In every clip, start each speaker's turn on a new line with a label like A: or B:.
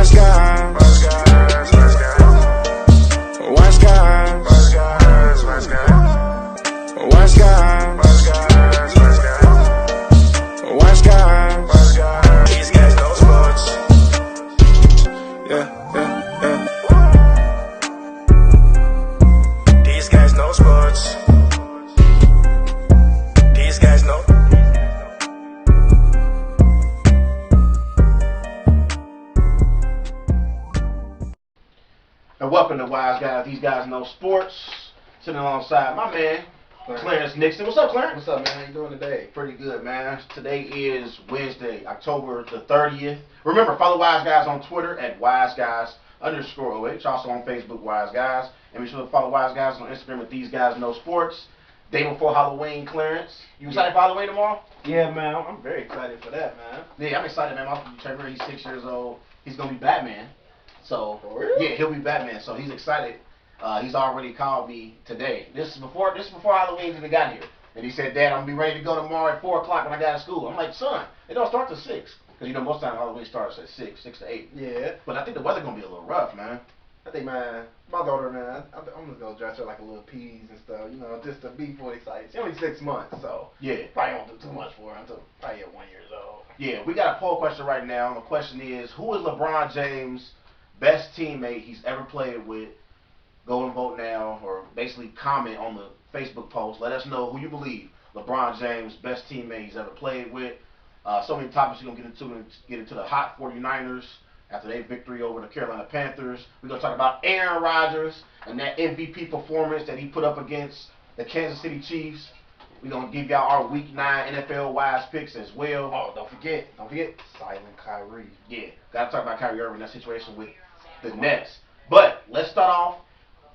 A: Wise guys. Wise guys. Wise guys. Wise guys. These guys know sports. Yeah. These guys know sports. These guys know.
B: And welcome to Wise Guys. These guys know sports. Sitting alongside my man, Clarence Nixon. What's up, Clarence?
C: What's up, man? How you doing today?
B: Pretty good, man. Today is Wednesday, October the 30th. Remember, follow Wise Guys on Twitter at WiseGuys_OH. Also on Facebook, Wise Guys. And be sure to follow Wise Guys on Instagram at These Guys Know Sports. Day before Halloween, Clarence. You excited for Halloween tomorrow?
C: Yeah, man. I'm very excited for that, man.
B: Yeah, I'm excited, man. My Trevor, he's 6 years old. He's going to be Batman. So,
C: For real?
B: yeah, he'll be Batman. So he's excited. He's already called me today. This is before Halloween even got here. And he said, Dad, I'm going to be ready to go tomorrow at 4 o'clock when I got to school. I'm like, son, it don't start till 6. Because, you know, most times Halloween starts at 6 to 8.
C: Yeah.
B: But I think the weather's going to be a little rough, man.
C: I think, man, my daughter, man, I'm just going to dress her like a little peas and stuff, you know, just to be fully excited. She's only 6 months, so
B: Yeah.
C: probably won't do too much for her until probably at 1 year old.
B: Yeah, we got a poll question right now. The question is, who is LeBron James' best teammate he's ever played with? Go and vote now, or basically comment on the Facebook post. Let us know who you believe LeBron James' best teammate he's ever played with. So many topics we're going to get into the hot 49ers after their victory over the Carolina Panthers. We're going to talk about Aaron Rodgers and that MVP performance that he put up against the Kansas City Chiefs. We're going to give y'all our Week 9 NFL Wise picks as well.
C: Oh, don't forget, Silent Kyrie.
B: Yeah, got to talk about Kyrie Irving, that situation with the Nets. But let's start off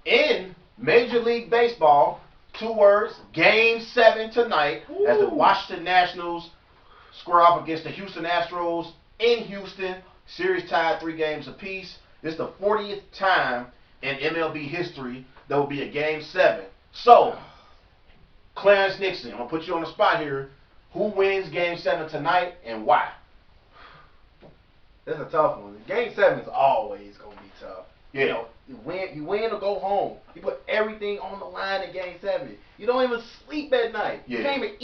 B: in Major League Baseball. 2 words, Game 7 tonight. Ooh. As the Washington Nationals square off against the Houston Astros in Houston. Series tied 3 games apiece. This is the 40th time in MLB history there will be a Game 7. So, Clarence Nixon, I'm going to put you on the spot here. Who wins Game 7 tonight and why?
C: That's a tough one. Game 7 is always going to be tough.
B: Yeah.
C: You know, you win or go home. You put everything on the line in Game 7. You don't even sleep at night.
B: Yeah.
C: You can't even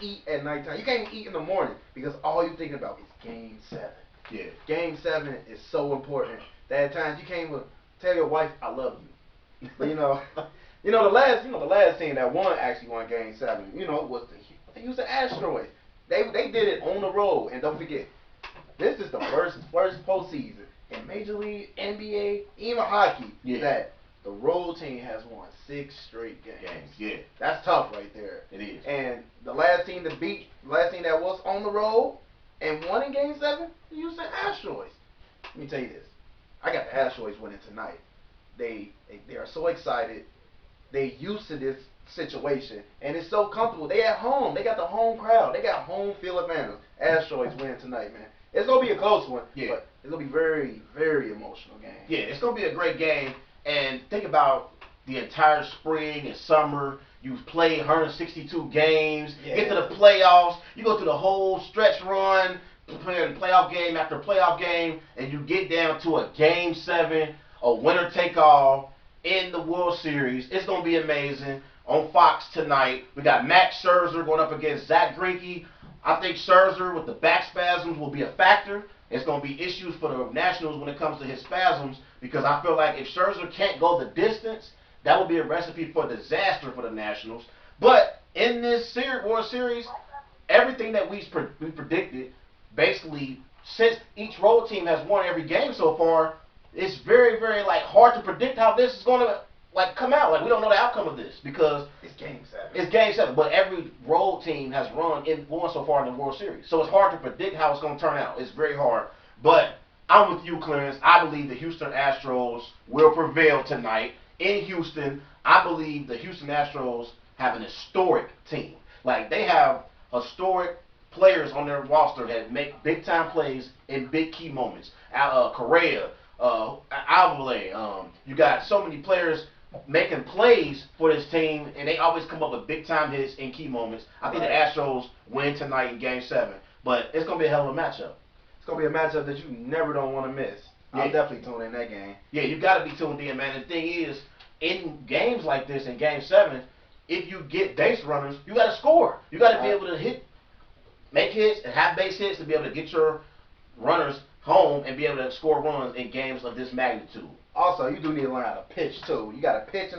C: eat at nighttime. You can't even eat in the morning because all you're thinking about is Game 7.
B: Yeah.
C: Game 7 is so important that at times you can't even tell your wife, I love you. But the last team that actually won Game 7, was the Houston Astros. They did it on the road, and don't forget, this is the first postseason in Major League, NBA, even hockey, that the road team has won 6 straight games.
B: Yeah.
C: That's tough right there.
B: It is.
C: And the last team that was on the road and won in Game 7, the Houston Astros. Let me tell you this. I got the Astros winning tonight. They are so excited. They used to this situation, and it's so comfortable. They at home. They got the home crowd. They got home field advantage. Astros win tonight, man. It's going to be a close one, but it's going to be very, very emotional game.
B: Yeah, it's going to be a great game. And think about the entire spring and summer. You've played 162 games.
C: Yeah.
B: Get to the playoffs. You go through the whole stretch run, playing playoff game after playoff game, and you get down to a Game 7, a winner-take-all in the World Series. It's going to be amazing. On Fox tonight, we got Max Scherzer going up against Zach Greinke. I think Scherzer with the back spasms will be a factor. It's going to be issues for the Nationals when it comes to his spasms, because I feel like if Scherzer can't go the distance, that would be a recipe for disaster for the Nationals. But in this World Series, everything that we predicted, basically, since each road team has won every game so far, it's very, very hard to predict how this is going to come out. We don't know the outcome of this because
C: it's Game 7.
B: It's Game 7, but every road team has won so far in the World Series. So it's hard to predict how it's going to turn out. It's very hard. But I'm with you, Clarence. I believe the Houston Astros will prevail tonight in Houston. I believe the Houston Astros have an historic team. They have historic players on their roster that make big-time plays in big key moments. Correa, Alvarez, you got so many players making plays for this team, and they always come up with big-time hits in key moments. I think the Astros win tonight in Game 7, but it's going to be a hell of a matchup. It's
C: gonna be a matchup that you never don't want to miss.
B: Yeah.
C: I'll definitely tune in that game.
B: Yeah, you got to be tuned in, man. And the thing is, in games like this, in Game 7, if you get base runners, you got to score. You got to be able to make hits, and have base hits to be able to get your runners home and be able to score runs in games of this magnitude.
C: Also, you do need to learn how to pitch too. You got to pitch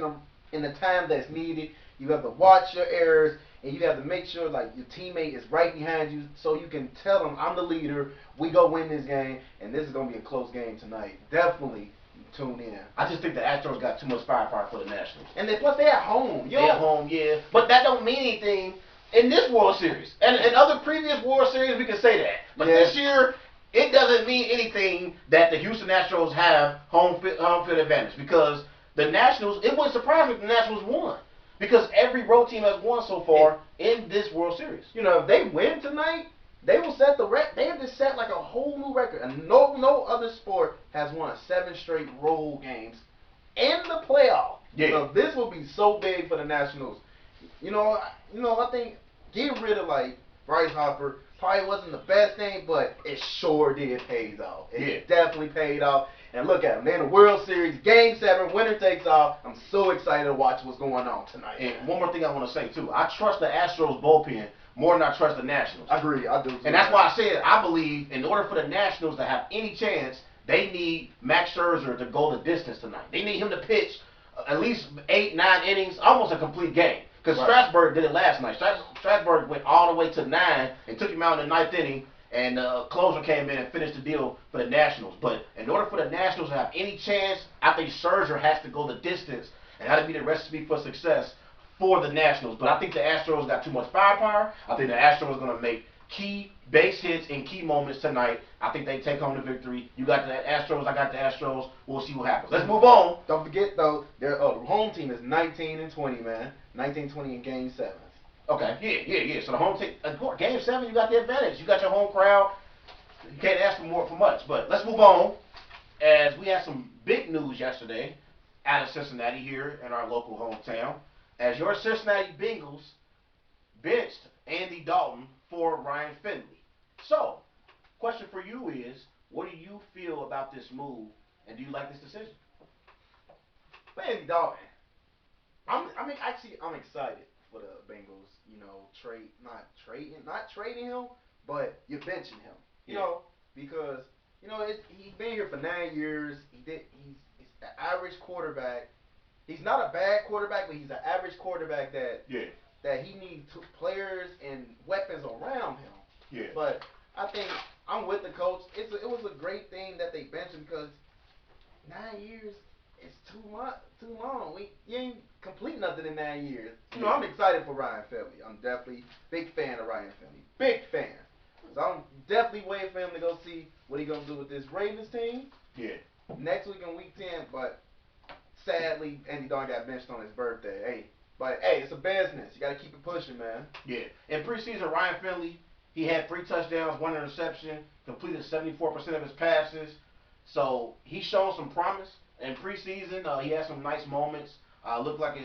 C: in the time that's needed. You have to watch your errors, and you have to make sure like your teammate is right behind you, so you can tell them, "I'm the leader. We go win this game, and this is gonna be a close game tonight." Definitely tune in.
B: I just think the Astros got too much firepower for the Nationals.
C: And plus they at home.
B: They're at home, yeah, but that don't mean anything in this World Series. And in other previous World Series, we can say that. But this year, it doesn't mean anything that the Houston Astros have home field advantage, because the Nationals, it wouldn't surprise me if the Nationals won, because every road team has won so far in this World Series.
C: You know, if they win tonight, they will set the record. They have just set like a whole new record. And no other sport has won 7 straight road games in the playoff.
B: Yeah.
C: So this will be so big for the Nationals. I think getting rid of like Bryce Harper probably wasn't the best thing, but it sure did pay off. It definitely paid off. And look at them. They're in the World Series, Game 7, winner takes all. I'm so excited to watch what's going on tonight.
B: And one more thing I want to say, too. I trust the Astros bullpen more than I trust the Nationals.
C: I agree. I do.
B: And that's why I said I believe in order for the Nationals to have any chance, they need Max Scherzer to go the distance tonight. They need him to pitch at least 8, 9 innings, almost a complete game. Because Strasburg did it last night. Strasburg went all the way to 9 and took him out in the 9th inning. And the closer came in and finished the deal for the Nationals. But in order for the Nationals to have any chance, I think Scherzer has to go the distance, and that'll be the recipe for success for the Nationals. But I think the Astros got too much firepower. I think the Astros are going to make key base hits in key moments tonight. I think they take home the victory. You got the Astros, I got the Astros. We'll see what happens. Let's move on.
C: Don't forget, though, the home team is 19-20, man. 19-20 in Game 7.
B: Okay, yeah. So the home team, Game 7, you got the advantage. You got your home crowd. You can't ask for much. But let's move on, as we had some big news yesterday out of Cincinnati here in our local hometown, as your Cincinnati Bengals benched Andy Dalton for Ryan Finley. So, question for you is, what do you feel about this move, and do you like this decision?
C: Andy Dalton, I'm excited for the Bengals. Not trading him, but you're benching him. You know, because he's been here for 9 years. He's an average quarterback. He's not a bad quarterback, but he's an average quarterback that he needs players and weapons around him.
B: Yeah.
C: But I think I'm with the coach. It was a great thing that they benched him, because 9 years is too long. You ain't complete nothing in 9 years. I'm excited for Ryan Finley. I'm definitely big fan of Ryan Finley. Big fan. So I'm definitely waiting for him to go see what he's gonna do with this Ravens team.
B: Yeah.
C: Next week in Week 10, but sadly Andy Dalton got benched on his birthday. But it's a business. You gotta keep it pushing, man.
B: Yeah. In preseason, Ryan Finley, he had 3 touchdowns, 1 interception, completed 74% of his passes. So he's shown some promise. In preseason, he had some nice moments. Looked like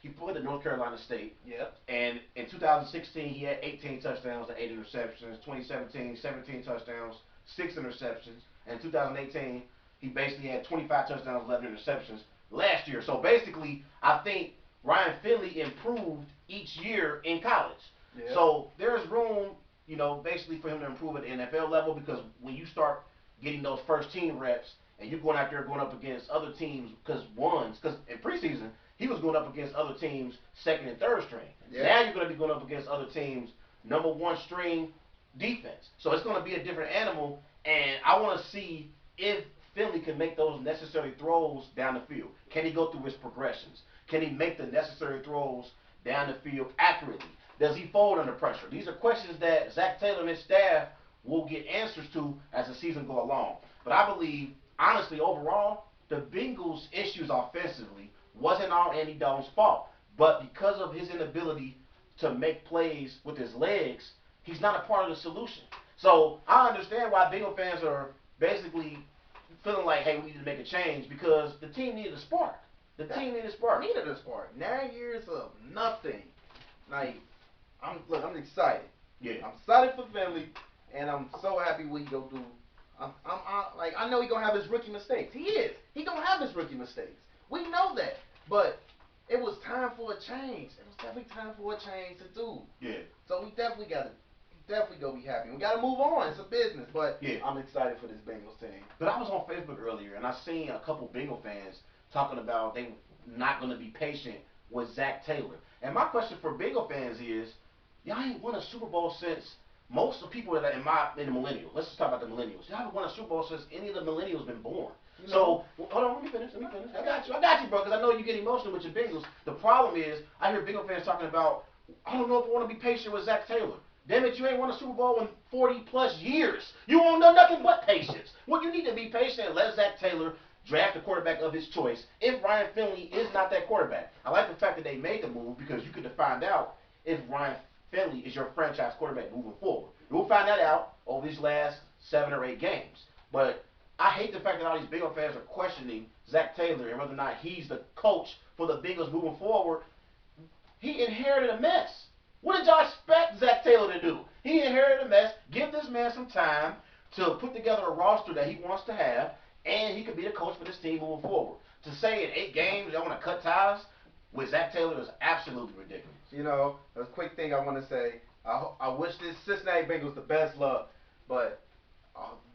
B: he played at North Carolina State.
C: Yep.
B: And in 2016, he had 18 touchdowns and 8 interceptions. 2017, 17 touchdowns, 6 interceptions. And 2018, he basically had 25 touchdowns, 11 interceptions last year. So basically, I think Ryan Finley improved each year in college. Yep. So there's room, basically for him to improve at the NFL level, because when you start getting those first team reps, and you're going out there going up against other teams, because in preseason, he was going up against other teams' second and third string. Yeah. Now you're going to be going up against other teams' number 1 string defense. So it's going to be a different animal, and I want to see if Finley can make those necessary throws down the field. Can he go through his progressions? Can he make the necessary throws down the field accurately? Does he fold under pressure? These are questions that Zach Taylor and his staff will get answers to as the season goes along. But I believe, honestly, overall, the Bengals' issues offensively wasn't all Andy Dalton's fault. But because of his inability to make plays with his legs, he's not a part of the solution. So I understand why Bengal fans are basically feeling like, hey, we need to make a change, because the team needed a spark. The team needed a spark.
C: 9 years of nothing. I'm excited.
B: Yeah.
C: I'm excited for Finley, and I'm so happy what he gonna do I know he gonna have his rookie mistakes. He is. He gonna have his rookie mistakes. We know that. But it was time for a change. It was definitely time for a change to do.
B: Yeah.
C: So we definitely gonna be happy. We gotta move on. It's a business, but
B: Yeah.
C: I'm excited for this Bengals team.
B: But I was on Facebook earlier and I seen a couple Bengal fans talking about they not going to be patient with Zach Taylor. And my question for Bengal fans is, y'all ain't won a Super Bowl since most of the people that are in the millennials. Let's just talk about the millennials. Y'all haven't won a Super Bowl since any of the millennials been born. So hold on, let me finish. I got you, bro, because I know you get emotional with your Bengals. The problem is, I hear Bengal fans talking about, I don't know if I want to be patient with Zach Taylor. Damn it, you ain't won a Super Bowl in 40 plus years. You won't know nothing but patience. Well, you need to be patient and let Zach Taylor draft the quarterback of his choice if Ryan Finley is not that quarterback. I like the fact that they made the move because you could find out if Ryan Finley is your franchise quarterback moving forward. You'll find that out over these last 7 or 8 games. But I hate the fact that all these Bengals fans are questioning Zach Taylor and whether or not he's the coach for the Bengals moving forward. He inherited a mess. What did y'all expect Zach Taylor to do? He inherited a mess. Give this man some time to put together a roster that he wants to have, and he could be the coach for this team moving forward. To say in 8 games they want to cut ties with Zach Taylor is absolutely ridiculous.
C: You know, a quick thing I want to say. I wish this Cincinnati Bengals the best luck, but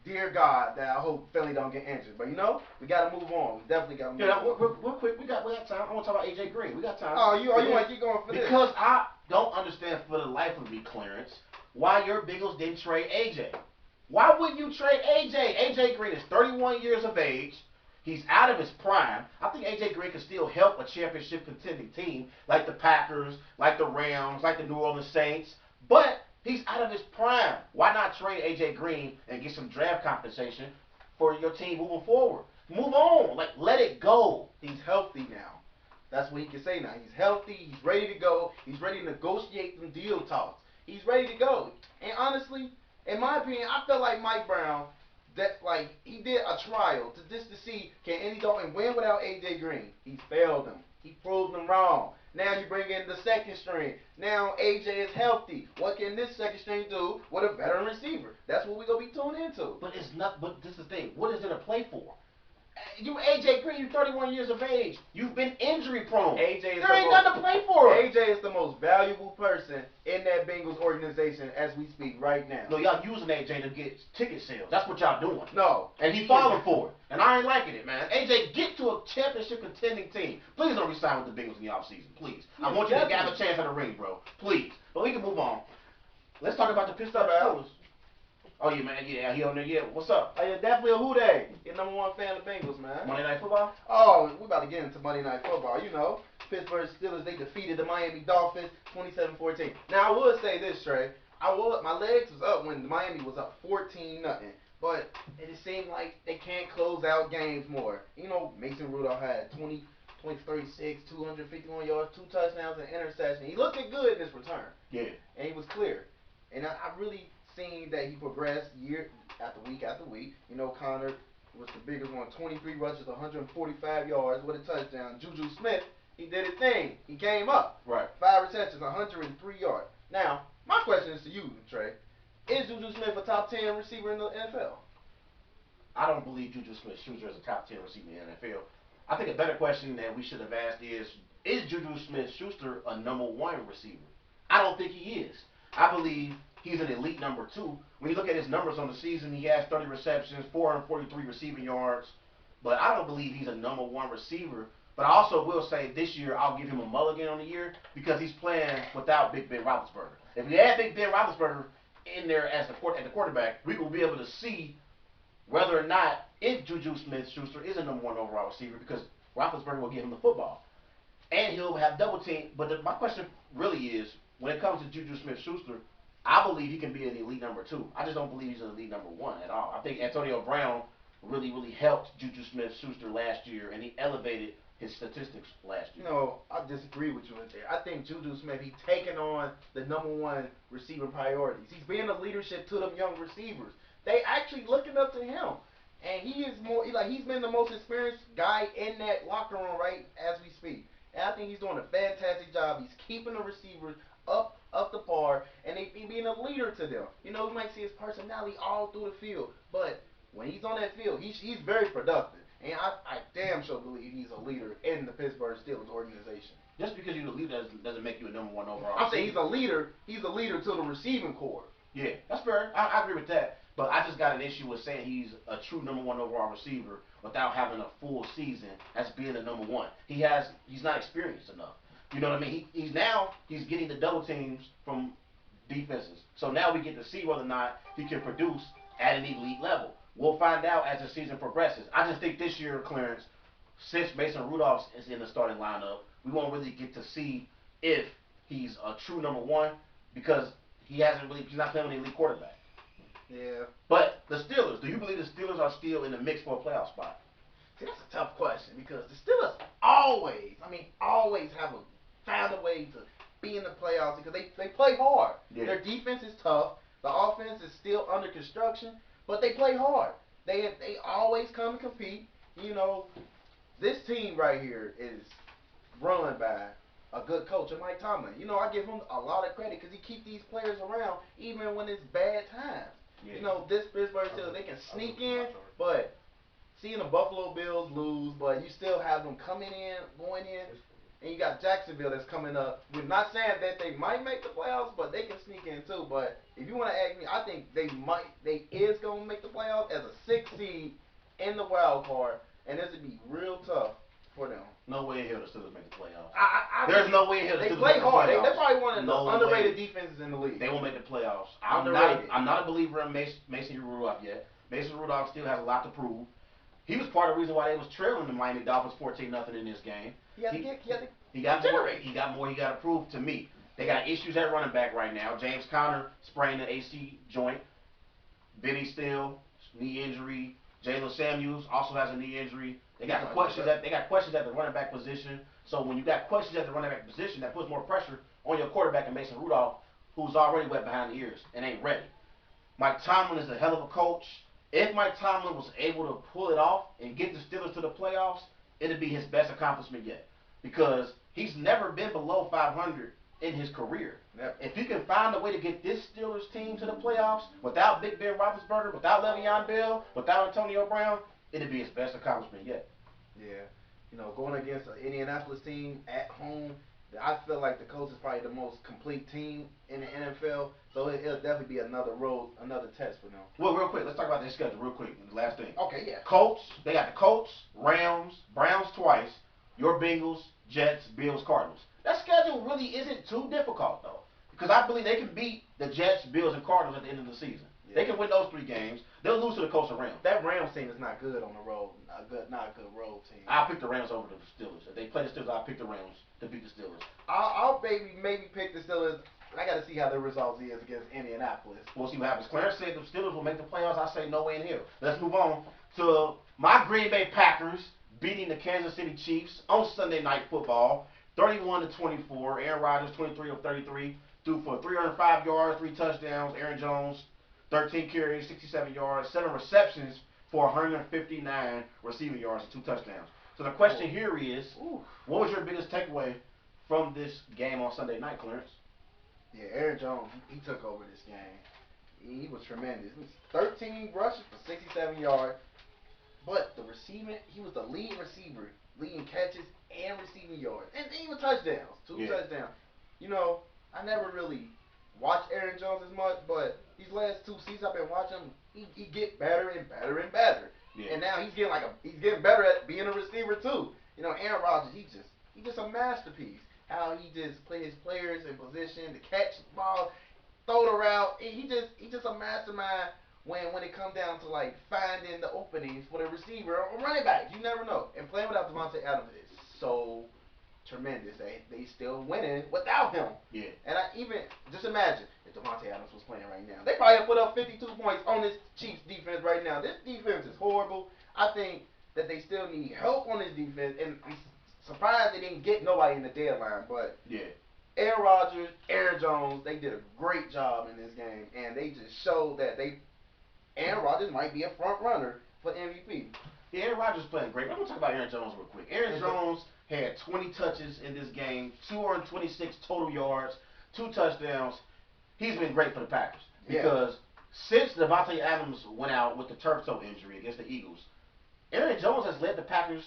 C: dear God, that I hope Philly don't get injured. But you know, we got to move on. We definitely got to move on.
B: Real quick, we got time. I want to talk about AJ Green. We got time.
C: Oh, you want to keep going for this?
B: Because I don't understand for the life of me, Clarence, why your Bengals didn't trade AJ. Why wouldn't you trade AJ? AJ Green is 31 years of age. He's out of his prime. I think AJ Green can still help a championship contending team like the Packers, like the Rams, like the New Orleans Saints. But he's out of his prime. Why not trade AJ Green and get some draft compensation for your team moving forward? Move on. Like, let it go.
C: He's healthy now. That's what he can say now. He's healthy. He's ready to go. He's ready to negotiate some deal talks. He's ready to go. And honestly, in my opinion, I feel like Mike Brown, that like he did a trial to see can Andy Dalton win without AJ Green. He failed him. He proved him wrong. Now you bring in the second string. Now AJ is healthy. What can this second string do with a veteran receiver? That's what we're gonna be tuned into.
B: But it's not. But this is the thing. What is it to play for? You AJ Green, you're 31 years of age. You've been injury prone. There ain't nothing to play for.
C: AJ is the most valuable person in that Bengals organization as we speak right now.
B: No, y'all using AJ to get ticket sales. That's what y'all doing.
C: No.
B: And he falling for it. And I ain't liking it, man. AJ, get to a championship contending team. Please don't resign with the Bengals in the offseason. Please. I want you to have a chance at a ring, bro. Please. But we can move on. Let's talk about the pissed off Steelers. Oh, yeah, man. Yeah, he on there. Yeah, what's up?
C: Oh, yeah, definitely a Who Day. Your number 1 fan of the Bengals, man.
B: Monday Night Football?
C: Oh, we about to get into Monday Night Football. You know, Pittsburgh Steelers, they defeated the Miami Dolphins 27-14. Now, I would say this, Trey. My legs was up when Miami was up 14-0. But it seemed like they can't close out games more. You know, Mason Rudolph had 36, 251 yards, 2 touchdowns, and an interception. He looked good in his return.
B: Yeah.
C: And he was clear. And I really seen that he progressed year after week. You know, Connor was the biggest one, 23 rushes, 145 yards with a touchdown. Juju Smith, he did his thing. He came up.
B: Right.
C: 5 receptions, 103 yards. Now, my question is to you, Trey. Is Juju Smith a top 10 receiver in the NFL?
B: I don't believe Juju Smith-Schuster is a top 10 receiver in the NFL. I think a better question that we should have asked is Juju Smith-Schuster a number 1 receiver? I don't think he is. I believe he's an elite number 2. When you look at his numbers on the season, he has 30 receptions, 443 receiving yards. But I don't believe he's a number 1 receiver. But I also will say this year I'll give him a mulligan on the year because he's playing without Big Ben Roethlisberger. If we add Big Ben Roethlisberger in there as at the quarterback, we will be able to see whether or not if Juju Smith-Schuster is a number 1 overall receiver because Roethlisberger will give him the football. And he'll have double team. But my question really is, when it comes to Juju Smith-Schuster, I believe he can be an elite number 2. I just don't believe he's an elite number 1 at all. I think Antonio Brown really, really helped Juju Smith-Schuster last year, and he elevated his statistics last year.
C: No, I disagree with you in there. I think Juju Smith, he's taking on the number 1 receiver priorities. He's being a leadership to them young receivers. They actually looking up to him. And he is more, like, he's been the most experienced guy in that locker room right as we speak. And I think he's doing a fantastic job. He's keeping the receivers up the par, and he being a leader to them. You know, you might see his personality all through the field, but when he's on that field, he's very productive. And I damn sure believe he's a leader in the Pittsburgh Steelers organization.
B: Just because you're the leader doesn't make you a number one overall.
C: I'm saying he's a leader. He's a leader to the receiving corps.
B: Yeah, that's fair. I agree with that. But I just got an issue with saying he's a true number one overall receiver without having a full season as being the number one. He's not experienced enough. You know what I mean? He's getting the double teams from defenses. So now we get to see whether or not he can produce at an elite level. We'll find out as the season progresses. I just think this year, Clarence, since Mason Rudolph is in the starting lineup, we won't really get to see if he's a true number one because he's not playing with an elite quarterback.
C: Yeah.
B: But the Steelers, do you believe the Steelers are still in the mix for a playoff spot?
C: See, that's a tough question because the Steelers always have found a way to be in the playoffs because they play hard.
B: Yeah.
C: Their defense is tough. The offense is still under construction, but they play hard. They always come to compete. You know, this team right here is run by a good coach, and Mike Tomlin. You know, I give him a lot of credit because he keeps these players around even when it's bad times.
B: Yeah.
C: You know, this Pittsburgh Steelers, they can sneak in, but seeing the Buffalo Bills lose, but you still have them going in, and you got Jacksonville that's coming up. We're not saying that they might make the playoffs, but they can sneak in too. But if you want to ask me, I think they is going to make the playoffs as a 6th seed in the wild card, and this would be real tough for them.
B: No way in hell the Steelers make the playoffs.
C: There's
B: no way in hell the
C: they
B: Steelers
C: play
B: make the
C: hard. They're
B: playoffs.
C: probably one of the
B: No
C: underrated
B: way.
C: defenses in the league.
B: They won't make the playoffs.
C: Underrated.
B: I'm not a believer in Mason Rudolph yet. Mason Rudolph still has a lot to prove. He was part of the reason why they was trailing the Miami Dolphins 14-0 in this game. He got more he got to prove to me. They got issues at running back right now. James Conner sprained the AC joint. Benny Steele, knee injury. Jalen Samuels also has a knee injury. They got questions at the running back position. So when you got questions at the running back position, that puts more pressure on your quarterback and Mason Rudolph, who's already wet behind the ears and ain't ready. Mike Tomlin is a hell of a coach. If Mike Tomlin was able to pull it off and get the Steelers to the playoffs, it'd be his best accomplishment yet. Because he's never been below 500 in his career.
C: Yep.
B: If you can find a way to get this Steelers team to the playoffs without Big Ben Roethlisberger, without Le'Veon Bell, without Antonio Brown, it'd be his best accomplishment yet.
C: Yeah. You know, going against an Indianapolis team at home, I feel like the Colts is probably the most complete team in the NFL. So it'll definitely be another test for them.
B: Well, real quick, let's talk about their schedule real quick. The last thing.
C: Okay, yeah.
B: Colts, they got the Colts, Rams, Browns twice, your Bengals, Jets, Bills, Cardinals. That schedule really isn't too difficult, though. Because I believe they can beat the Jets, Bills, and Cardinals at the end of the season. Yeah. They can win those 3 games. They'll lose to the Colts and Rams.
C: That Rams team is not good on the road. Not a good road team.
B: I'll pick the Rams over the Steelers. If they play the Steelers, I'll pick the Rams to beat the Steelers.
C: I'll maybe pick the Steelers. I got to see how their results is against Indianapolis.
B: We'll see what happens. Clarence said the Steelers will make the playoffs. I say no way in hell. Let's move on to my Green Bay Packers beating the Kansas City Chiefs on Sunday Night Football, 31-24. Aaron Rodgers, 23 of 33, threw for 305 yards, 3 touchdowns. Aaron Jones, 13 carries, 67 yards, 7 receptions for 159 receiving yards and 2 touchdowns. So the question here is, what was your biggest takeaway from this game on Sunday night, Clarence?
C: Yeah, Aaron Jones, he took over this game. He was tremendous. He was 13 rushes for 67 yards. But the receiving, he was the lead receiver, leading catches and receiving yards. And even touchdowns, 2 touchdowns. You know, I never really watched Aaron Jones as much, but these last 2 seasons I've been watching him, he get better and better and better. Yeah. And now he's getting better at being a receiver too. You know, Aaron Rodgers, he's just a masterpiece. How he just put his players in position to catch the ball, throw the route. He just a mastermind when it comes down to like finding the openings for the receiver or running back. You never know. And playing without Devontae Adams is so tremendous. They still winning without him.
B: Yeah.
C: And just imagine if Devontae Adams was playing right now. They probably have put up 52 points on this Chiefs defense right now. This defense is horrible. I think that they still need help on this defense, and I'm surprised they didn't get nobody in the deadline. But
B: yeah,
C: Aaron Rodgers, Aaron Jones, they did a great job in this game, and they just showed that Aaron Rodgers might be a front runner for MVP.
B: Yeah, Aaron Rodgers is playing great. I'm going to talk about Aaron Jones real quick. Aaron Jones had 20 touches in this game, 226 total yards, 2 touchdowns. He's been great for the Packers because Since Devontae Adams went out with the turf toe injury against the Eagles, Aaron Jones has led the Packers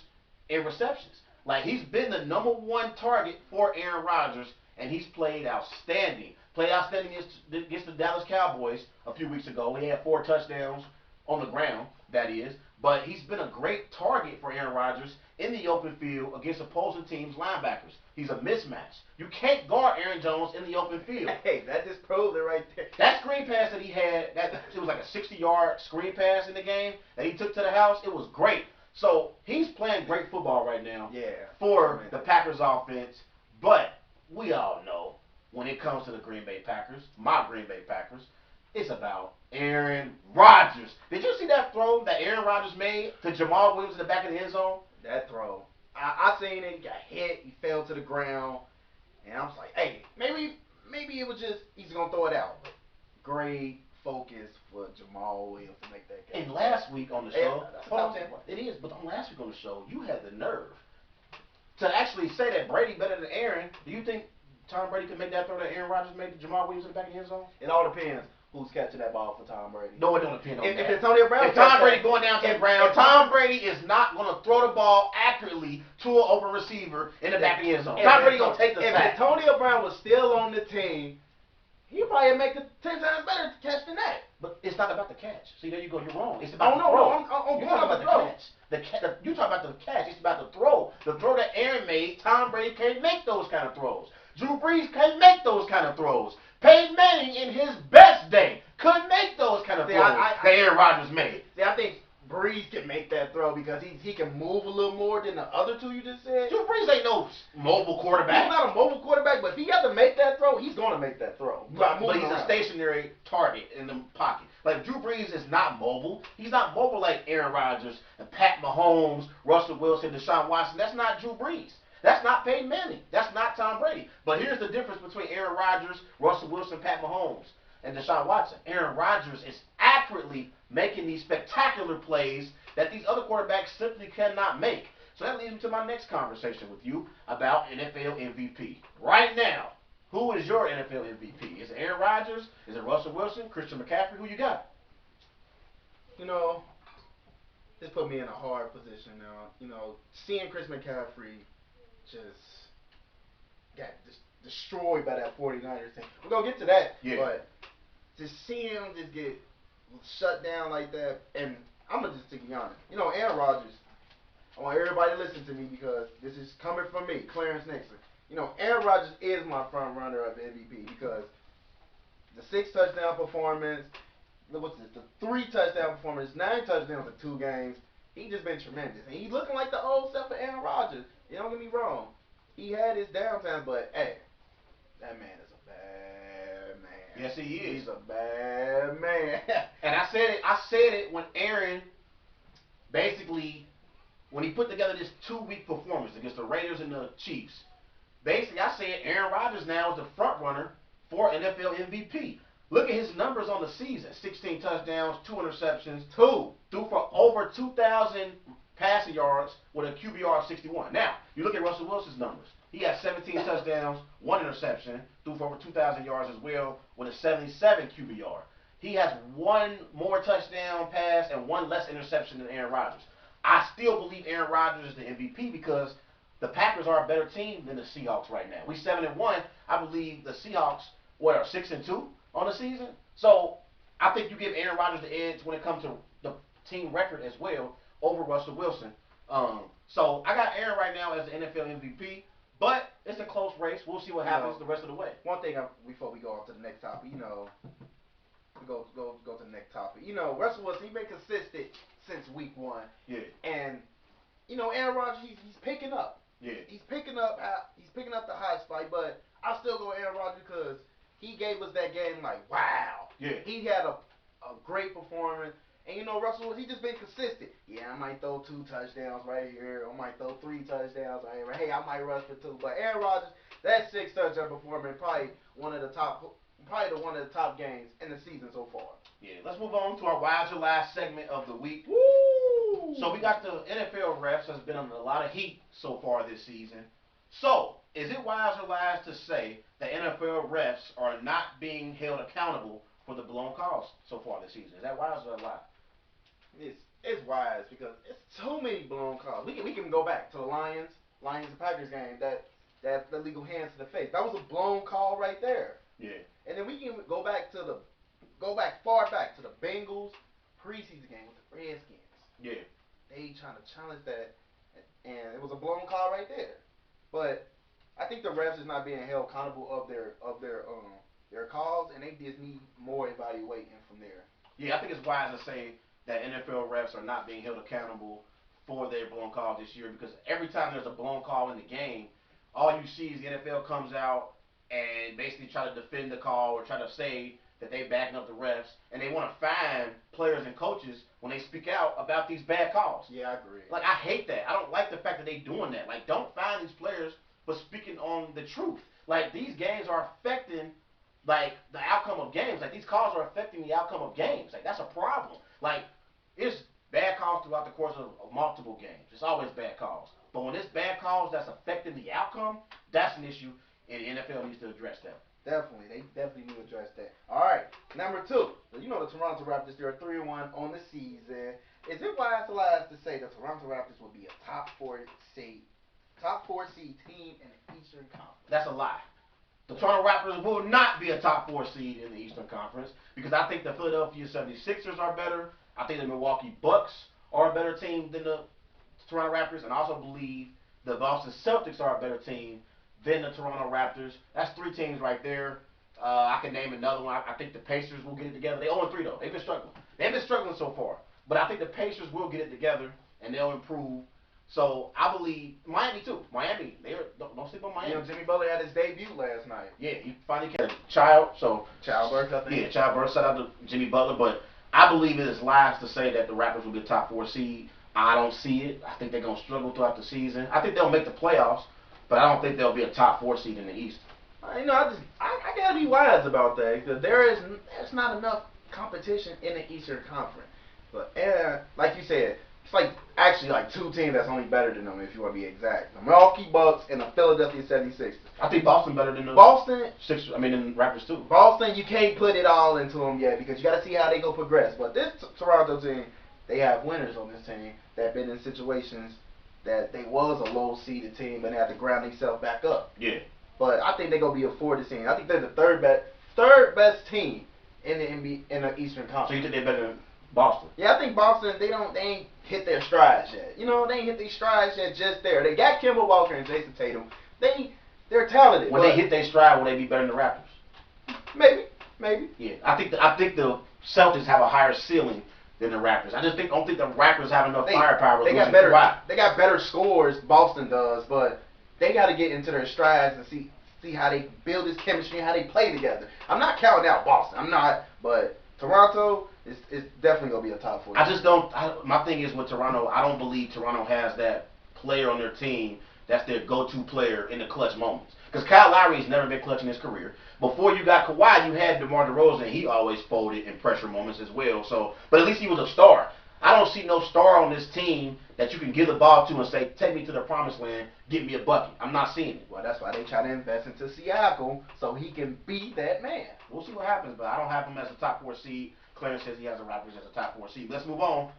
B: in receptions. Like he's been the number one target for Aaron Rodgers, and he's played outstanding. Played outstanding against the Dallas Cowboys a few weeks ago. He had 4 touchdowns on the ground, that is. But he's been a great target for Aaron Rodgers in the open field against opposing teams' linebackers. He's a mismatch. You can't guard Aaron Jones in the open field.
C: Hey, that just proves it right there.
B: That screen pass that he had, it was like a 60-yard screen pass in the game that he took to the house. It was great. So he's playing great football right now for the Packers offense. But we all know when it comes to the Green Bay Packers, my Green Bay Packers, it's about Aaron Rodgers. Did you see that throw that Aaron Rodgers made to Jamal Williams in the back of the end zone?
C: That throw. I seen it. He got hit. He fell to the ground. And I was like, hey, maybe it was just he's going to throw it out. But great focus for Jamal Williams to make that catch.
B: And last week on the show,
C: it
B: is, but on last week on the show, you had the nerve to actually say that Brady better than Aaron. Do you think Tom Brady could make that throw that Aaron Rodgers made to Jamal Williams in the back of the end zone?
C: It all depends who's catching that ball for Tom Brady.
B: No, it don't depend on that.
C: If Antonio Brown,
B: if Tom Brady going down to the ground, Tom Brady is not going to throw the ball accurately to an open receiver in the back of the end zone. Tom Brady going to take the sack.
C: If Antonio Brown was still on the team, he'd probably make it 10 times better to catch than that.
B: But it's not about the catch. See, there you go. You're wrong. It's about the throw.
C: I'm
B: you're talking about the catch. You talking about the catch. It's about the throw. The throw that Aaron made, Tom Brady can't make those kind of throws. Drew Brees can't make those kind of throws. Peyton Manning in his best day couldn't make those kind of throws that Aaron Rodgers made.
C: See, I think Brees can make that throw because he can move a little more than the other two you just said.
B: Drew Brees ain't no mobile quarterback.
C: He's not a mobile quarterback, but if he has to make that throw, he's going to make that throw.
B: But he's a stationary target in the pocket. Like Drew Brees is not mobile. He's not mobile like Aaron Rodgers and Pat Mahomes, Russell Wilson, Deshaun Watson. That's not Drew Brees. That's not Peyton Manning. That's not Tom Brady. But here's the difference between Aaron Rodgers, Russell Wilson, Pat Mahomes, and Deshaun Watson. Aaron Rodgers is accurately making these spectacular plays that these other quarterbacks simply cannot make. So that leads me to my next conversation with you about NFL MVP. Right now, who is your NFL MVP? Is it Aaron Rodgers? Is it Russell Wilson? Christian McCaffrey? Who you got?
C: You know, this put me in a hard position now. You know, seeing Chris McCaffrey just got destroyed by that 49ers team. We're going to get to that.
B: Yeah.
C: But to see him just get shut down like that, and I'm going to just be honest. You know, Aaron Rodgers, I want everybody to listen to me because this is coming from me, Clarence Nixon. You know, Aaron Rodgers is my front runner of MVP because the 6 touchdown performance, what's this, the 3 touchdown performance, 9 touchdowns in 2 games. He just been tremendous. And he's looking like the old self of Aaron Rodgers. You don't get me wrong. He had his downtimes, but hey, that man is a bad man.
B: Yes, he is.
C: He's a bad man.
B: And I said it when Aaron basically, when he put together this 2-week performance against the Raiders and the Chiefs, basically I said Aaron Rodgers now is the front runner for NFL MVP. Look at his numbers on the season. 16 touchdowns, 2 interceptions, threw for over 2,000 passing yards with a QBR of 61. Now, you look at Russell Wilson's numbers. He has 17 touchdowns, 1 interception, threw for over 2,000 yards as well with a 77 QBR. He has 1 more touchdown pass and 1 less interception than Aaron Rodgers. I still believe Aaron Rodgers is the MVP because the Packers are a better team than the Seahawks right now. We 7-1. I believe the Seahawks are 6-2 on the season. So I think you give Aaron Rodgers the edge when it comes to the team record as well over Russell Wilson. So I got Aaron right now as the NFL MVP, but it's a close race. We'll see what happens the rest of the way.
C: One thing before we go on to the next topic, you know, go to the next topic. You know, Russell Wilson, he's been consistent since week 1.
B: Yeah.
C: And you know, Aaron Rodgers, he's picking up.
B: Yeah.
C: He's picking up the high spike, but I'll still go Aaron Rodgers because he gave us that game like, wow.
B: Yeah.
C: He had a great performance. And you know, Russell, he just been consistent. Yeah, I might throw 2 touchdowns right here. I might throw 3 touchdowns right here. Hey, I might rush for 2. But Aaron Rodgers, that 6 touchdown performance, probably one of the top games in the season so far.
B: Yeah. Let's move on to our Wiser Last segment of the week.
C: Woo!
B: So we got the NFL refs has been under a lot of heat so far this season. So is it wise or wise to say that NFL refs are not being held accountable for the blown calls so far this season. Is that wise or a lie?
C: It's wise because it's too many blown calls. We can go back to the Lions and Packers game that the legal hands to the face. That was a blown call right there.
B: Yeah.
C: And then we can go back far back to the Bengals preseason game with the Redskins.
B: Yeah.
C: They trying to challenge that, and it was a blown call right there. But I think the refs is not being held accountable of their calls, and they just need more evaluating from there.
B: Yeah, I think it's wise to say that NFL refs are not being held accountable for their blown calls this year because every time there's a blown call in the game, all you see is the NFL comes out and basically try to defend the call or try to say that they backing up the refs, and they want to fine players and coaches when they speak out about these bad calls.
C: Yeah, I agree.
B: Like, I hate that. I don't like the fact that they doing that. Like, don't fine these players for speaking on the truth. Like, these games are affecting, like, the outcome of games. Like, these calls are affecting the outcome of games. Like, that's a problem. Like, it's bad calls throughout the course of multiple games. It's always bad calls. But when it's bad calls that's affecting the outcome, that's an issue, and the NFL needs to address that.
C: Definitely, they definitely need to address that. All right, number 2. You know the Toronto Raptors, they're 3-1 on the season. Is it wise to say the Toronto Raptors will be a top 4 seed team in the Eastern Conference?
B: That's a lie. The Toronto Raptors will not be a top 4 seed in the Eastern Conference because I think the Philadelphia 76ers are better. I think the Milwaukee Bucks are a better team than the Toronto Raptors, and I also believe the Boston Celtics are a better team than the Toronto Raptors. That's 3 teams right there. I can name another one. I think the Pacers will get it together. They 0-3 though. They've been struggling. They've been struggling so far, but I think the Pacers will get it together and they'll improve. So I believe Miami too. Miami, don't sleep on Miami.
C: You know, Jimmy Butler had his debut last night.
B: Yeah, he finally had a child. So
C: childbirth, I think.
B: Yeah, childbirth. Shout out to Jimmy Butler, but I believe it is lies to say that the Raptors will be a top 4 seed. I don't see it. I think they're gonna struggle throughout the season. I think they'll make the playoffs, but I don't think they'll be a top 4 seed in the East.
C: You know, I gotta be wise about that because there's not enough competition in the Eastern Conference. But like you said, it's like actually like 2 teams that's only better than them if you want to be exact. The Milwaukee Bucks and the Philadelphia 76ers.
B: I think Boston better than the than Raptors too.
C: Boston, you can't put it all into them yet because you got to see how they go progress. But this Toronto team, they have winners on this team that have been in situations that they was a low seeded team and had to ground themselves back up.
B: Yeah.
C: But I think they're gonna be a 4 this season. I think they're the third best team in the NBA, in the Eastern Conference.
B: So you think they're better than Boston?
C: Yeah, I think Boston they ain't hit their strides yet. You know, they ain't hit their strides yet just there. They got Kemba Walker and Jason Tatum. They're talented.
B: When they hit their stride, will they be better than the Raptors?
C: Maybe.
B: Yeah, I think the Celtics have a higher ceiling than the Raptors. I just don't think the Raptors have enough firepower.
C: They got better scores. Boston does, but they got to get into their strides and see how they build this chemistry and how they play together. I'm not counting out Boston. I'm not, but Toronto is definitely gonna be a top 4.
B: I just don't. My thing is with Toronto, I don't believe Toronto has that player on their team that's their go-to player in the clutch moments. Because Kyle Lowry's never been clutch in his career. Before you got Kawhi, you had DeMar DeRozan. He always folded in pressure moments as well. So, but at least he was a star. I don't see no star on this team that you can give the ball to and say, take me to the promised land, get me a bucket. I'm not seeing it.
C: Well, that's why they try to invest into Siakam so he can be that man.
B: We'll see what happens, but I don't have him as a top 4 seed. Clarence says he has the Raptors as a top 4 seed. Let's move on.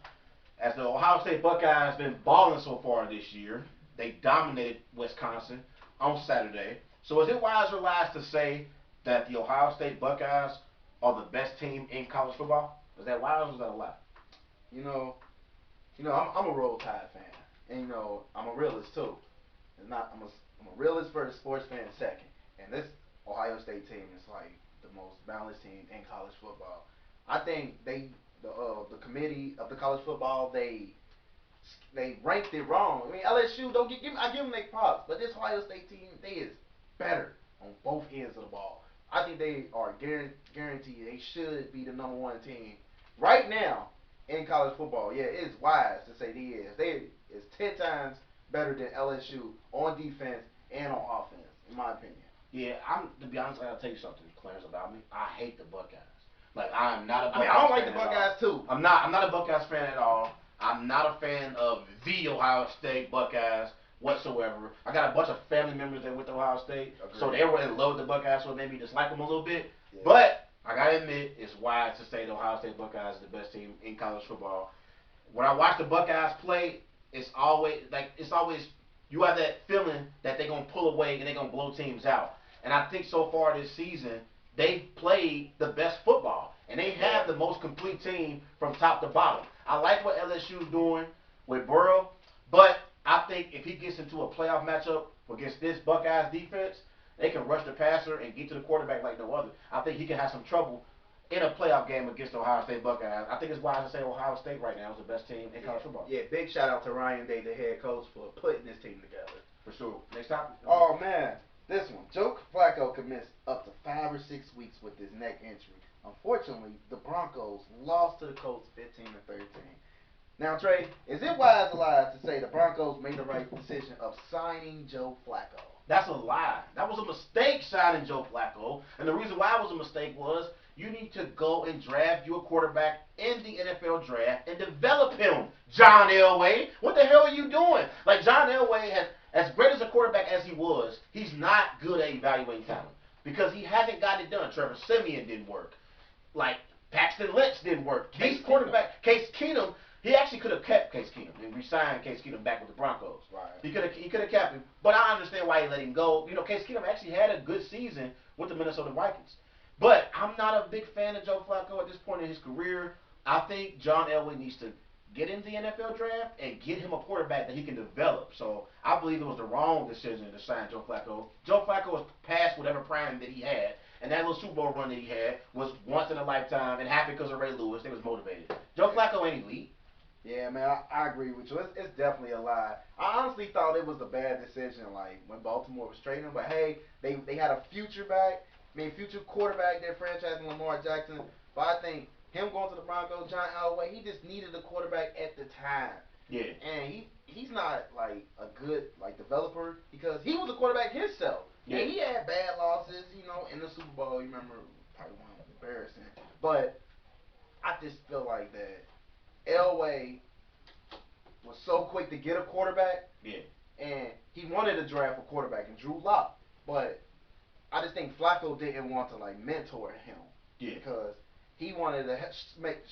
B: As the Ohio State Buckeyes been balling so far this year, they dominated Wisconsin on Saturday. So is it wise or lies to say that the Ohio State Buckeyes are the best team in college football? Is that wise or is that a lie?
C: You know, I'm a Roll Tide fan, and you know, I'm a realist too. I'm a realist for the sports fan second. And this Ohio State team is like the most balanced team in college football. I think the committee of the college football they ranked it wrong. I mean, LSU I give them their props, but this Ohio State team they is better on both ends of the ball. I think they are guaranteed they should be the number 1 team right now in college football. Yeah, it is wise to say they is 10 times better than LSU on defense and on offense, in my opinion.
B: Yeah, to be honest, I gotta tell you something, Clarence, about me. I hate the Buckeyes. Like, I'm not a Buckeyes fan.
C: I don't like the Buckeyes too.
B: I'm not a Buckeyes fan at all. I'm not a fan of the Ohio State Buckeyes whatsoever. I got a bunch of family members that went to Ohio State, so they were in love with the Buckeyes, so it made me dislike them a little bit. Yeah. But I gotta admit, it's wise to say the Ohio State Buckeyes is the best team in college football. When I watch the Buckeyes play, it's always you have that feeling that they're gonna pull away and they're gonna blow teams out. And I think so far this season they've played the best football and they have the most complete team from top to bottom. I like what LSU's doing with Burrow, but I think if he gets into a playoff matchup against this Buckeyes defense, they can rush the passer and get to the quarterback like no other. I think he can have some trouble in a playoff game against the Ohio State Buckeyes. I think it's wise to say Ohio State right now is the best team in college football.
C: Yeah, big shout out to Ryan Day, the head coach, for putting this team together.
B: For sure. Next topic.
C: Oh man, this one. Joe Flacco could miss up to 5 or 6 weeks with his neck injury. Unfortunately, the Broncos lost to the Colts 15-13. Now, Trey, is it wise or lies to say the Broncos made the right decision of signing Joe Flacco?
B: That's a lie. That was a mistake signing Joe Flacco. And the reason why it was a mistake was you need to go and draft your quarterback in the NFL draft and develop him, John Elway. What the hell are you doing? Like, John Elway has, as great as a quarterback as he was, he's not good at evaluating talent because he hasn't gotten it done. Trevor Siemian didn't work. Like, Paxton Lynch didn't work. These quarterbacks, Case Keenum, he actually could have kept Case Keenum and re-signed Case Keenum back with the Broncos.
C: Right.
B: He could have kept him, but I understand why he let him go. You know, Case Keenum actually had a good season with the Minnesota Vikings. But I'm not a big fan of Joe Flacco at this point in his career. I think John Elway needs to get in the NFL draft and get him a quarterback that he can develop. So I believe it was the wrong decision to sign Joe Flacco. Joe Flacco was past whatever prime that he had, and that little Super Bowl run that he had was once in a lifetime and happened because of Ray Lewis. They was motivated. Joe Flacco ain't elite.
C: Yeah, man, I agree with you. It's definitely a lie. I honestly thought it was a bad decision, like when Baltimore was trading him. But hey, they had a future quarterback, their franchise in Lamar Jackson. But I think him going to the Broncos, John Elway, he just needed a quarterback at the time.
B: Yeah.
C: And he's not like a good like developer because he was a quarterback himself.
B: Yeah.
C: And he had bad losses, in the Super Bowl. You remember, probably one was embarrassing. But I just feel like that Elway was so quick to get a quarterback.
B: Yeah.
C: And he wanted to draft a quarterback in Drew Lock, but I just think Flacco didn't want to like mentor him.
B: Yeah.
C: Because he wanted to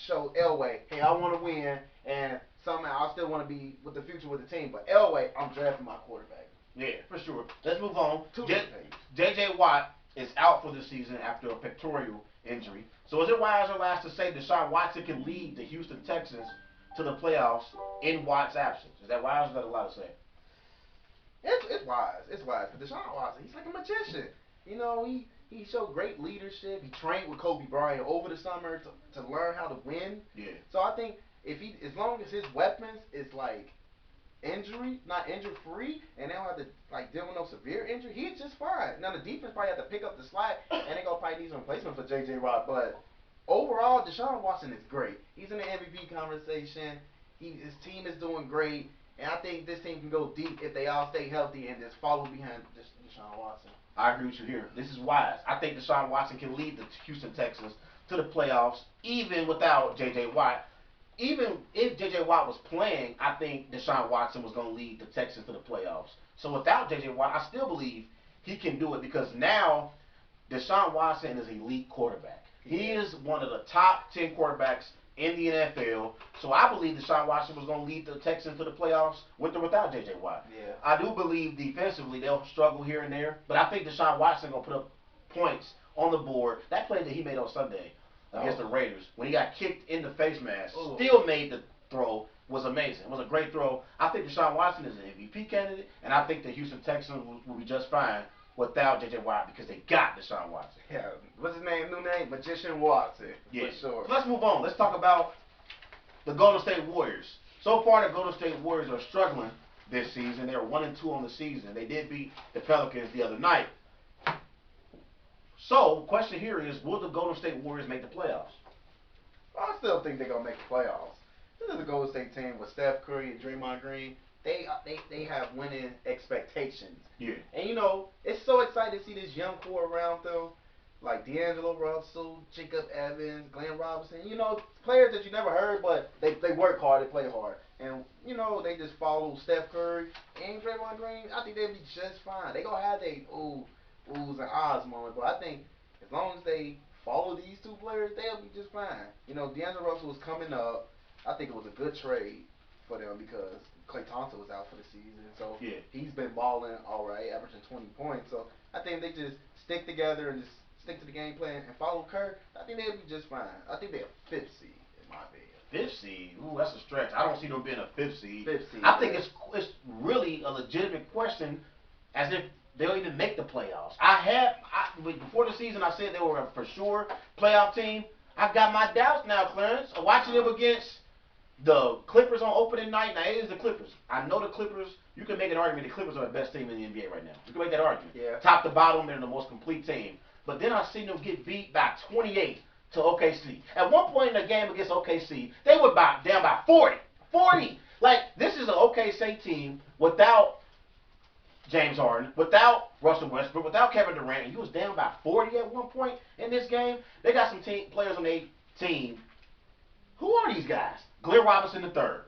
C: show Elway, hey, I want to win, and somehow I still want to be with the future with the team. But Elway, I'm drafting my quarterback.
B: Yeah, for sure. Let's move on.
C: J.J.
B: J.J. Watt is out for the season after a pectoral injury. So is it wise or lies to say Deshaun Watson can lead the Houston Texans to the playoffs in Watt's absence? Is that wise or is that a lie to say?
C: It's wise. It's wise. Because Deshaun Watson, he's like a magician. He showed great leadership. He trained with Kobe Bryant over the summer to learn how to win.
B: Yeah.
C: So I think as long as his weapons is like not injury free, and they don't have to like deal with no severe injury, he's just fine. Now the defense probably have to pick up the slack, and they gonna probably need some replacement for J.J. Watt. But overall, Deshaun Watson is great. He's in the MVP conversation. His team is doing great, and I think this team can go deep if they all stay healthy and just follow behind Deshaun Watson.
B: I agree with you here. This is wise. I think Deshaun Watson can lead the Houston Texans to the playoffs even without J.J. Watt. Even if J.J. Watt was playing, I think Deshaun Watson was going to lead the Texans to the playoffs. So without J.J. Watt, I still believe he can do it because now Deshaun Watson is an elite quarterback. He is one of the top 10 quarterbacks in the NFL. So I believe Deshaun Watson was going to lead the Texans to the playoffs with or without J.J. Watt.
C: Yeah.
B: I do believe defensively they'll struggle here and there, but I think Deshaun Watson going to put up points on the board. That play that he made on Sunday against the Raiders, when he got kicked in the face mask, still made the throw, was amazing. It was a great throw. I think Deshaun Watson is an MVP candidate, and I think the Houston Texans will be just fine without J.J. Watt because they got Deshaun Watson.
C: Yeah. What's his name? New name? Magician Watson.
B: Yeah.
C: For sure.
B: So let's move on. Let's talk about the Golden State Warriors. So far, the Golden State Warriors are struggling this season. They're 1-2 on the season. They did beat the Pelicans the other night. So, question here is, will the Golden State Warriors make the playoffs?
C: I still think they're gonna make the playoffs. This is a Golden State team with Steph Curry and Draymond Green. They have winning expectations.
B: Yeah.
C: And it's so exciting to see this young core around them, like D'Angelo Russell, Jacob Evans, Glenn Robinson. Players that you never heard, but they work hard, they play hard, and they just follow Steph Curry and Draymond Green. I think they'll be just fine. They gonna have their oohs and ahs moment, but I think as long as they follow these two players, they'll be just fine. You know, D'Angelo Russell was coming up. I think it was a good trade for them because Klay Thompson was out for the season. So
B: Yeah.
C: he's been balling all right, averaging 20 points. So I think they just stick together and just stick to the game plan and follow Kerr. I think they'll be just fine. I think they're a fifth seed in my opinion.
B: Fifth seed? Ooh, that's a stretch. I don't see them being a fifth seed.
C: Fifth seed.
B: I think it's really a legitimate question, as if they'll even make the playoffs. Before the season, I said they were a for sure playoff team. I've got my doubts now, Clarence. Watching them against the Clippers on opening night. Now, it is the Clippers. I know the Clippers. You can make an argument the Clippers are the best team in the NBA right now. You can make that argument.
C: Yeah.
B: Top to bottom, they're the most complete team. But then I seen them get beat by 28 to OKC. At one point in the game against OKC, they were down by 40. 40! Like, this is an OKC team without James Harden, without Russell Westbrook, without Kevin Durant, and you was down by 40 at one point in this game. They got some players on their team. Who are these guys? Glenn Robinson III,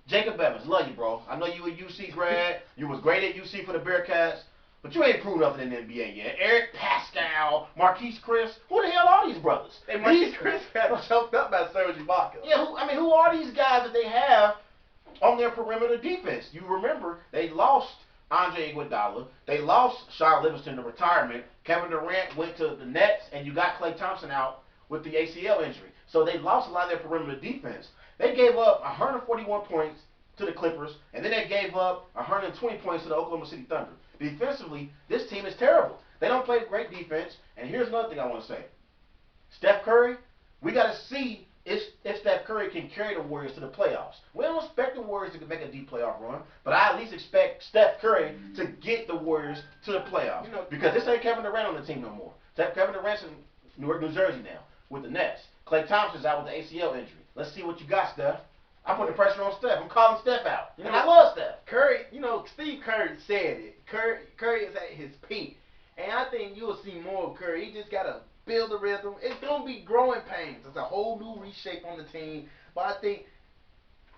B: Jacob Evans, love you, bro. I know you a UC grad. You was great at UC for the Bearcats, but you ain't proved nothing in the NBA yet. Eric Pascal, Marquise Chris, who the hell are these brothers?
C: Hey, Marquise Chris got choked up by Serge Ibaka.
B: Yeah, who are these guys that they have on their perimeter defense? You remember they lost Andre Iguodala. They lost Sean Livingston to retirement. Kevin Durant went to the Nets, and you got Klay Thompson out with the ACL injury. So they lost a lot of their perimeter defense. They gave up 141 points to the Clippers, and then they gave up 120 points to the Oklahoma City Thunder. Defensively, this team is terrible. They don't play great defense. And here's another thing I want to say. Steph Curry, we got to see if Steph Curry can carry the Warriors to the playoffs. We don't expect the Warriors to make a deep playoff run, but I at least expect Steph Curry to get the Warriors to the playoffs.
C: You know,
B: because this ain't Kevin Durant on the team no more. Kevin Durant's in Newark, New Jersey now with the Nets. Klay Thompson's out with the ACL injury. Let's see what you got, Steph. I'm putting the pressure on Steph. I'm calling Steph out. And I love Steph.
C: Curry, Steve Kerr said it. Curry is at his peak. And I think you'll see more of Curry. He just got to build the rhythm. It's going to be growing pains. It's a whole new reshape on the team. But I think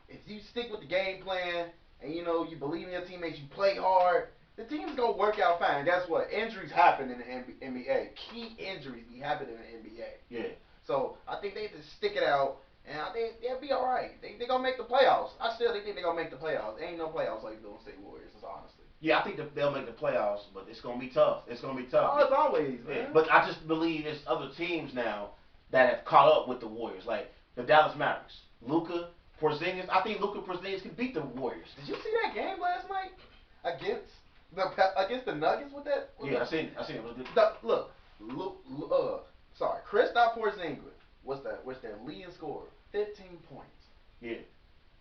C: if you stick with the game plan and, you believe in your teammates, you play hard, the team's going to work out fine. Guess what? Injuries happen in the NBA. Key injuries be happening in the NBA.
B: Yeah.
C: So I think they just stick it out. And I think they'll be all right. They're going to make the playoffs. I still think they're going to make the playoffs. Ain't no playoffs like the Golden State Warriors, honestly.
B: Yeah, I think they'll make the playoffs, but it's going to be tough. It's going to be tough.
C: Oh, it's always, man.
B: Yeah, but I just believe there's other teams now that have caught up with the Warriors, like the Dallas Mavericks. Luka, Porzingis. I think Luka Porzingis can beat the Warriors.
C: Did you see that game last night against the Nuggets with that?
B: I seen it. It was good.
C: Kristaps Porzingis was their leading scorer, 15 points.
B: Yeah.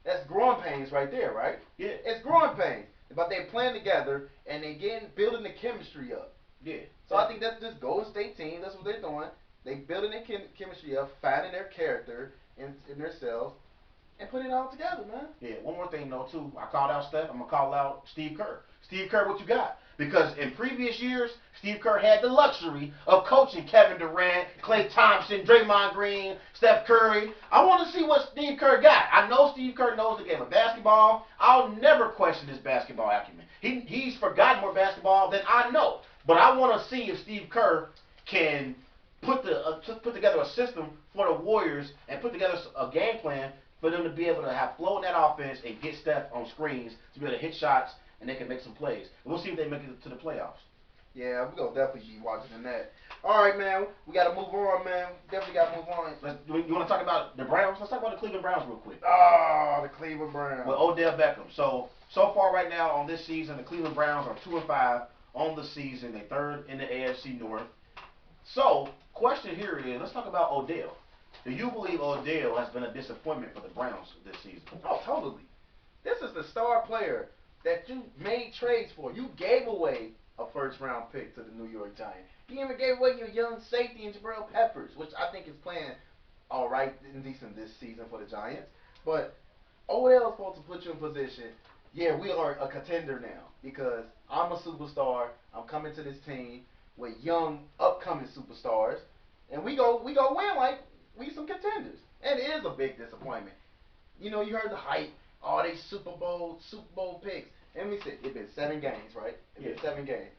C: That's growing pains right there, right?
B: Yeah.
C: It's growing pains. But they're playing together and they building the chemistry up.
B: Yeah.
C: So I think that's this Golden State team. That's what they're doing. They building their chemistry up, finding their character in themselves, and putting it all together, man.
B: Yeah. One more thing though too. I called out Steph. I'm gonna call out Steve Kerr. Steve Kerr, what you got? Because in previous years, Steve Kerr had the luxury of coaching Kevin Durant, Klay Thompson, Draymond Green, Steph Curry. I want to see what Steve Kerr got. I know Steve Kerr knows the game of basketball. I'll never question his basketball acumen. He's forgotten more basketball than I know. But I want to see if Steve Kerr can put together a system for the Warriors and put together a game plan for them to be able to have flow in that offense and get Steph on screens to be able to hit shots and they can make some plays. We'll see if they make it to the playoffs.
C: Yeah, we're going to definitely be watching that. All right, man. We got to move on, man. Definitely got to move on.
B: You want to talk about the Browns? Let's talk about the Cleveland Browns real quick.
C: Oh, the Cleveland Browns.
B: With Odell Beckham. So far right now on this season, the Cleveland Browns are 2-5 on the season. They're third in the AFC North. So, question here is, let's talk about Odell. Do you believe Odell has been a disappointment for the Browns this season?
C: Oh, totally. This is the star player that you made trades for. You gave away a first-round pick to the New York Giants. You even gave away your young safety in Jabril Peppers, which I think is playing all right and decent this season for the Giants. But Odell is supposed to put you in position. Yeah, we are a contender now because I'm a superstar. I'm coming to this team with young, upcoming superstars, and we go win like we some contenders. And it is a big disappointment. You heard the hype. Oh, they Super Bowl picks. And we said it's been 7 games, right? It's been 7 games.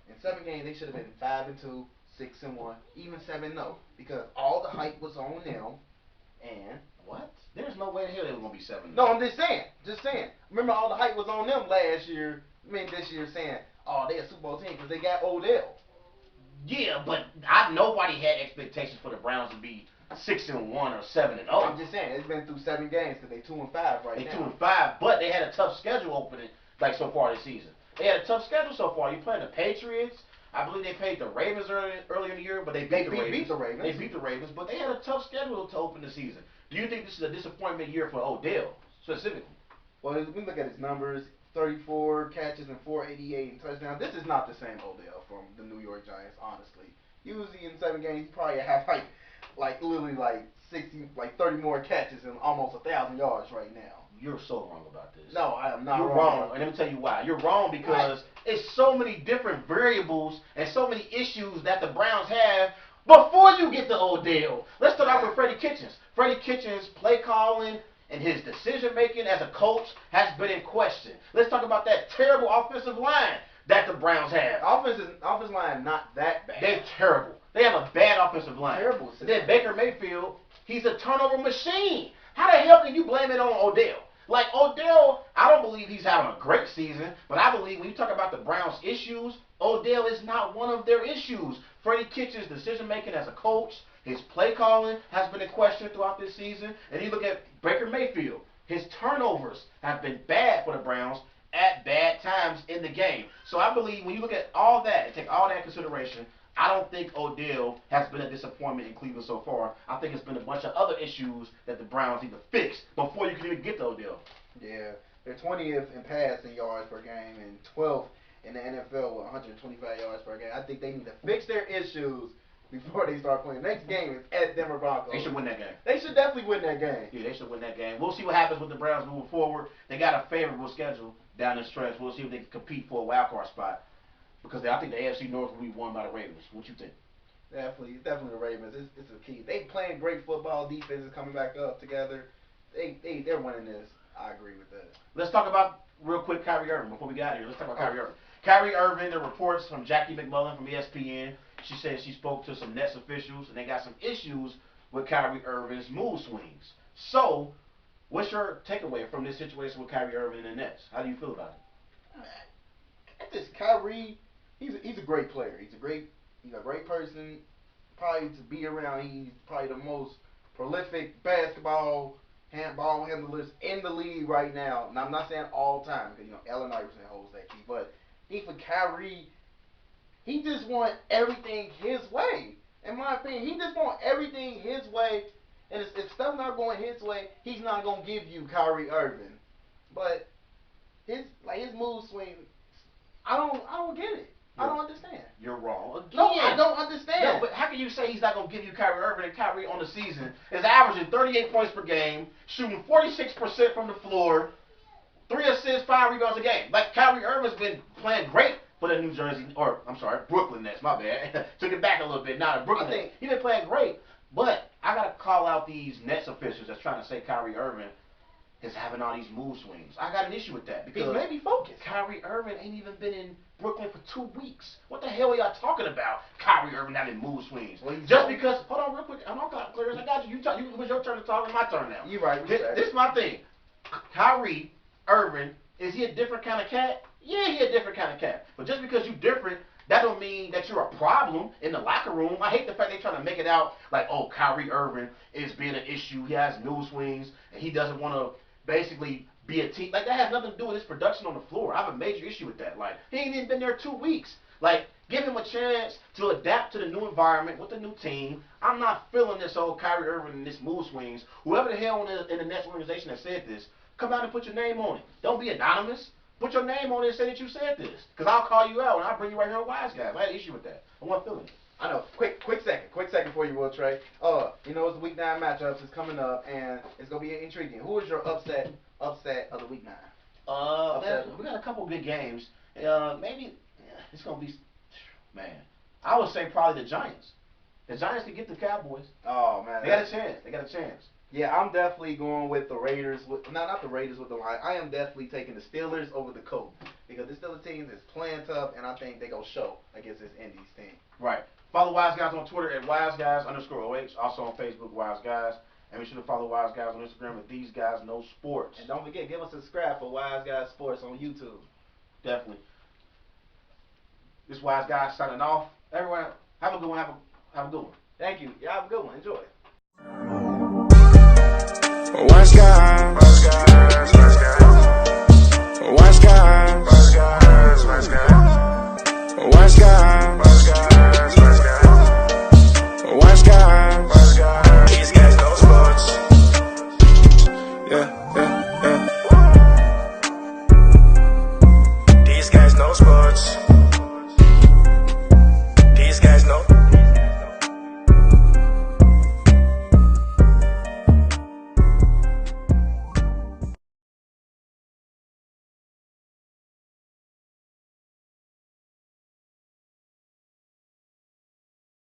C: In 7 games, they should have been 5-2, 6-1, even 7-0, because all the hype was on them. And
B: What? There's no way in hell they were gonna be 7.
C: no, I'm just saying. Remember, all the hype was on them last year. I mean, this year, saying, "Oh, they're a Super Bowl team because they got Odell."
B: Yeah, but nobody had expectations for the Browns to be 6-1 or 7-0.
C: I'm just saying, it's been through 7 games because they 2-5 right
B: They
C: now.
B: 2-5, but they had a tough schedule opening like so far this season. They had a tough schedule so far. You playing the Patriots. I believe they played the Ravens earlier in the year, but they beat the Ravens. They beat the Ravens, but they had a tough schedule to open the season. Do you think this is a disappointment year for Odell specifically?
C: Well, if we look at his numbers, 34 catches and 488 and touchdowns. This is not the same Odell from the New York Giants, honestly. Usually in 7 games, he probably have literally 60, 30 more catches and almost 1,000 yards right now.
B: You're so wrong about this.
C: No, I am not
B: You're wrong. And let me tell you why. You're wrong because it's so many different variables and so many issues that the Browns have before you get to Odell. Let's start out with Freddie Kitchens. Freddie Kitchens' play calling and his decision making as a coach has been in question. Let's talk about that terrible offensive line that the Browns have.
C: Offensive line not that bad.
B: They're terrible. They have a bad offensive line.
C: Terrible.
B: Then Baker Mayfield, he's a turnover machine. How the hell can you blame it on Odell? Like Odell, I don't believe he's having a great season, but I believe when you talk about the Browns' issues, Odell is not one of their issues. Freddie Kitchens' decision making as a coach, his play calling has been in question throughout this season. And you look at Baker Mayfield, his turnovers have been bad for the Browns at bad times in the game. So I believe when you look at all that and take all that in consideration, I don't think Odell has been a disappointment in Cleveland so far. I think it's been a bunch of other issues that the Browns need to fix before you can even get to Odell.
C: Yeah, they're 20th in passing yards per game and 12th in the NFL with 125 yards per game. I think they need to fix their issues before they start playing. Next game is at Denver Broncos.
B: They should win that game.
C: They should definitely win that game.
B: Yeah, they should win that game. We'll see what happens with the Browns moving forward. They got a favorable schedule down the stretch. We'll see if they can compete for a wild card spot. Because I think the AFC North will be won by the Ravens. What you think?
C: Definitely the Ravens. It's a key. They playing great football. Defense is coming back up together. They're winning this. I agree with that.
B: Let's talk about real quick Kyrie Irving before we get out of here. Let's talk about Kyrie Irving. Kyrie Irving, the reports from Jackie McMullen from ESPN. She said she spoke to some Nets officials and they got some issues with Kyrie Irving's mood swings. So, what's your takeaway from this situation with Kyrie Irving and the Nets? How do you feel about it?
C: This Kyrie, he's a great player. He's a great person. Probably to be around. He's probably the most prolific handball handlers in the league right now. And I'm not saying all time because Allen Iverson holds that key, but for Kyrie, he just want everything his way. In my opinion, he just want everything his way. And if stuff not going his way, he's not gonna give you Kyrie Irving. But his mood swing, I don't get it. I don't understand.
B: You're wrong. Again.
C: No, I don't understand.
B: No, but how can you say he's not going to give you Kyrie Irving and Kyrie on the season is averaging 38 points per game, shooting 46% from the floor, 3 assists, 5 rebounds a game? Like, Kyrie Irving's been playing great for the Brooklyn Nets, my bad. Took it back a little bit. Now, the Brooklyn Nets. He's been playing great. But I got to call out these Nets officials that's trying to say Kyrie Irving is having all these mood swings. I got an issue with that because
C: he's maybe focused.
B: Kyrie Irving ain't even been in Brooklyn for 2 weeks. What the hell are y'all talking about? Kyrie Irving having mood swings.
C: Well,
B: just because, hold on real quick. I got you. It was your turn to talk. It's my turn now.
C: You right.
B: This is my thing. Kyrie Irving, is he a different kind of cat? Yeah, he a different kind of cat. But just because you different, that don't mean that you're a problem in the locker room. I hate the fact they trying to make it out like, oh, Kyrie Irving is being an issue. He has mood swings, and he doesn't want to basically be a team. Like, that has nothing to do with his production on the floor. I have a major issue with that. Like, he ain't even been there 2 weeks. Like, give him a chance to adapt to the new environment with the new team. I'm not feeling this old Kyrie Irving and this mood swings. Whoever the hell in the Nets organization that said this, come out and put your name on it. Don't be anonymous. Put your name on it and say that you said this. Because I'll call you out and I'll bring you right here on Wise Guys. I had an issue with that. I wasn't feeling it.
C: I know. Quick second for you, Will Trey. It's the Week 9 matchups is coming up, and it's gonna be intriguing. Who is your upset of the Week 9?
B: We got a couple good games. Maybe it's gonna be, man. I would say probably the Giants. The Giants can get the Cowboys.
C: Oh man,
B: they got a chance.
C: Yeah, I'm definitely going with the Raiders. Not the Raiders with the line. I am definitely taking the Steelers over the Colts because this Steelers team is playing tough, and I think they go show against this Indies team.
B: Right. Follow Wise Guys on Twitter at WiseGuys_OH. Also on Facebook, Wise Guys. And be sure to follow Wise Guys on Instagram at These Guys Know Sports.
C: And don't forget, give us a subscribe for Wise Guys Sports on YouTube.
B: Definitely. This Wise Guy signing off. Everyone, have a good one. Have a good one.
C: Thank you. Y'all have a good one. Enjoy.